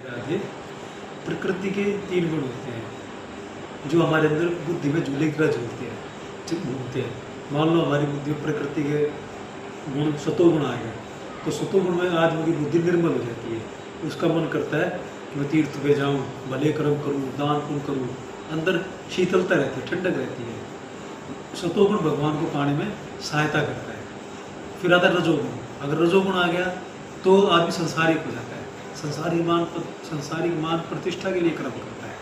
आगे प्रकृति के 3 गुण होते हैं जो हमारे अंदर बुद्धि में झूले की तरह झूलते हैं। मान लो हमारी बुद्धि में प्रकृति के गुण सतोगुण आ गए तो सतोगुण में आदमी की बुद्धि निर्मल हो जाती है। उसका मन करता है कि मैं तीर्थ पे जाऊँ, भले कर्म करूँ, दान पुण्य करूँ, अंदर शीतलता रहती है, ठंडक रहती है। सतोगुण भगवान को पाने में सहायता करता है। फिर आता है रजोगुण। अगर रजोगुण आ गया तो आदमी संसारिक हो जाता है, संसारिक मान प्रतिष्ठा के लिए कर्म करता है।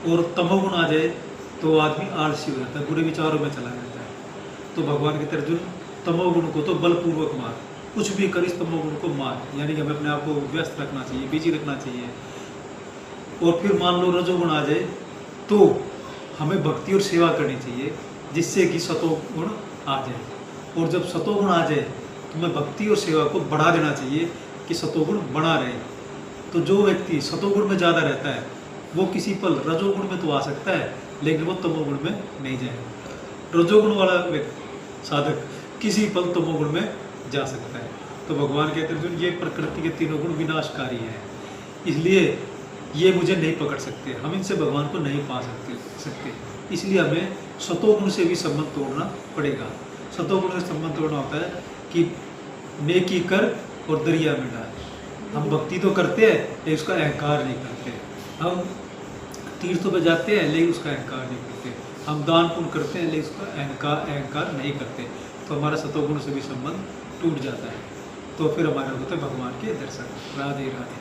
और तमोगुण आ जाए तो आदमी आलसी हो जाता है, बुरे विचारों में चला जाता है। तो भगवान कहते हैं अर्जुन, तमोगुण को तो बलपूर्वक मार, कुछ भी कर इस तमोगुण को मार, यानी कि हमें अपने आप को व्यस्त रखना चाहिए, बिजी रखना चाहिए। और फिर मान लो रजोगुण आ जाए तो हमें भक्ति और सेवा करनी चाहिए जिससे कि सतोगुण आ जाए। और जब सतोगुण आ जाए तो हमें भक्ति और सेवा को बढ़ा देना चाहिए कि सतोगुण बना रहे। तो जो व्यक्ति सतोगुण में ज़्यादा रहता है वो किसी पल रजोगुण में तो आ सकता है लेकिन वो तमोगुण में नहीं जाएगा। रजोगुण वाला साधक किसी पल तमोगुण में जा सकता है। तो भगवान कहते हैं अर्जुन, ये प्रकृति के 3 गुण विनाशकारी हैं, इसलिए ये मुझे नहीं पकड़ सकते, हम इनसे भगवान को नहीं पा सकते। इसलिए हमें सतोगुण से भी संबंध तोड़ना पड़ेगा। सतोगुण से संबंध तोड़ना होता है कि नेकी कर और दरिया में डाल। हम भक्ति तो करते हैं लेकिन उसका अहंकार नहीं करते। हम तीर्थों पर जाते हैं लेकिन उसका अहंकार नहीं करते। हम दान पुण्य करते हैं लेकिन उसका अहंकार नहीं करते। तो हमारा सतोगुण से भी संबंध टूट जाता है। तो फिर हमारा होता है भगवान के दर्शन। राधे राधे।